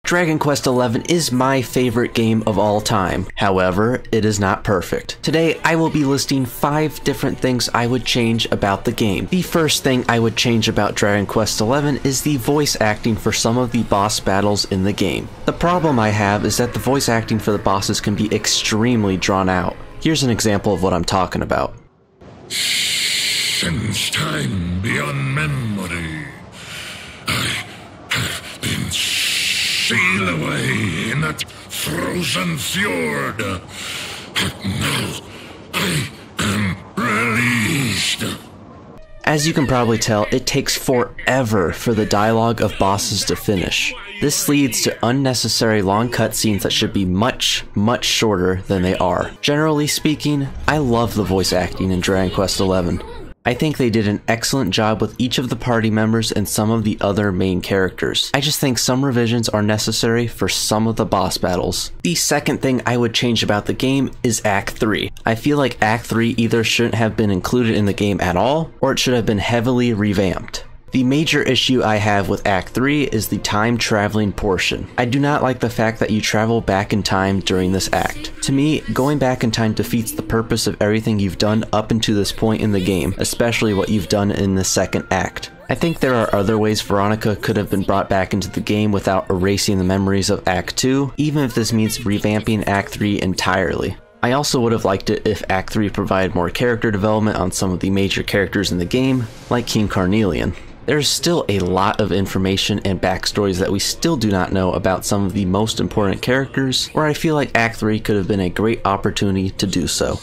Dragon Quest XI is my favorite game of all time. However, it is not perfect. Today, I will be listing 5 different things I would change about the game. The first thing I would change about Dragon Quest XI is the voice acting for some of the boss battles in the game. The problem I have is that the voice acting for the bosses can be extremely drawn out. Here's an example of what I'm talking about. Since time beyond memory, I have been sealed away in that frozen fjord. But now I am released. As you can probably tell, it takes forever for the dialogue of bosses to finish. This leads to unnecessary long cutscenes that should be much shorter than they are. Generally speaking, I love the voice acting in Dragon Quest XI. I think they did an excellent job with each of the party members and some of the other main characters. I just think some revisions are necessary for some of the boss battles. The second thing I would change about the game is Act 3. I feel like Act 3 either shouldn't have been included in the game at all, or it should have been heavily revamped. The major issue I have with Act 3 is the time traveling portion. I do not like the fact that you travel back in time during this act. To me, going back in time defeats the purpose of everything you've done up until this point in the game, especially what you've done in the second act. I think there are other ways Veronica could have been brought back into the game without erasing the memories of Act 2, even if this means revamping Act 3 entirely. I also would have liked it if Act 3 provided more character development on some of the major characters in the game, like King Carnelian. There's still a lot of information and backstories that we still do not know about some of the most important characters, where I feel like Act 3 could have been a great opportunity to do so.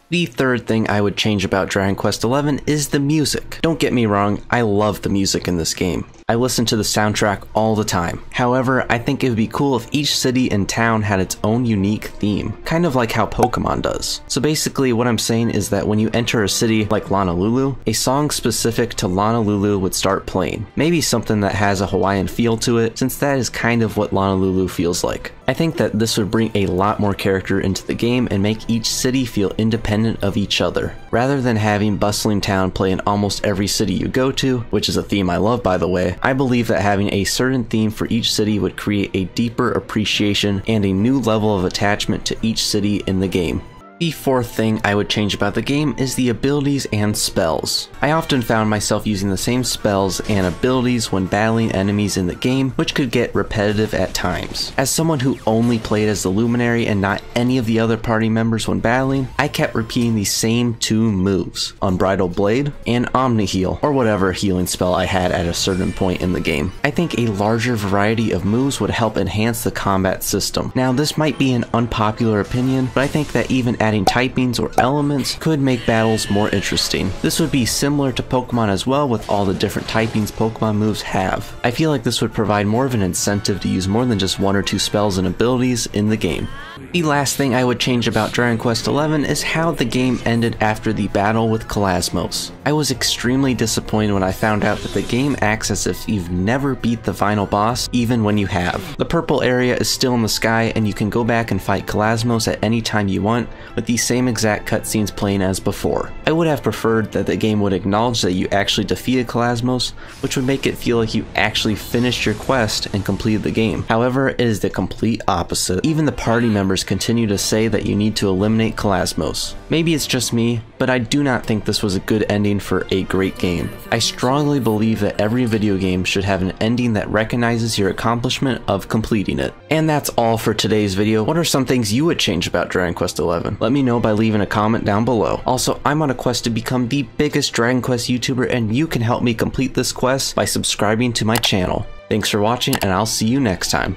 The third thing I would change about Dragon Quest XI is the music. Don't get me wrong, I love the music in this game. I listen to the soundtrack all the time. However, I think it would be cool if each city and town had its own unique theme, kind of like how Pokemon does. So basically what I'm saying is that when you enter a city like Honolulu, a song specific to Honolulu would start playing. Maybe something that has a Hawaiian feel to it, since that is kind of what Honolulu feels like. I think that this would bring a lot more character into the game and make each city feel independent of each other. Rather than having Bustling Town play in almost every city you go to, which is a theme I love by the way, I believe that having a certain theme for each city would create a deeper appreciation and a new level of attachment to each city in the game. The fourth thing I would change about the game is the abilities and spells. I often found myself using the same spells and abilities when battling enemies in the game, which could get repetitive at times. As someone who only played as the Luminary and not any of the other party members when battling, I kept repeating the same 2 moves, Unbridled Blade and Omni Heal, or whatever healing spell I had at a certain point in the game. I think a larger variety of moves would help enhance the combat system. Now this might be an unpopular opinion, but I think that even adding typings or elements could make battles more interesting. This would be similar to Pokemon as well, with all the different typings Pokemon moves have. I feel like this would provide more of an incentive to use more than just 1 or 2 spells and abilities in the game. The last thing I would change about Dragon Quest XI is how the game ended after the battle with Kalasmos. I was extremely disappointed when I found out that the game acts as if you've never beat the final boss, even when you have. The purple area is still in the sky and you can go back and fight Kalasmos at any time you want, with the same exact cutscenes playing as before. I would have preferred that the game would acknowledge that you actually defeated Kalasmos, which would make it feel like you actually finished your quest and completed the game. However, it is the complete opposite. Even the party members continue to say that you need to eliminate Kalasmos. Maybe it's just me, but I do not think this was a good ending for a great game. I strongly believe that every video game should have an ending that recognizes your accomplishment of completing it. And that's all for today's video. What are some things you would change about Dragon Quest XI? Let me know by leaving a comment down below. Also, I'm on a quest to become the biggest Dragon Quest YouTuber, and you can help me complete this quest by subscribing to my channel. Thanks for watching, and I'll see you next time.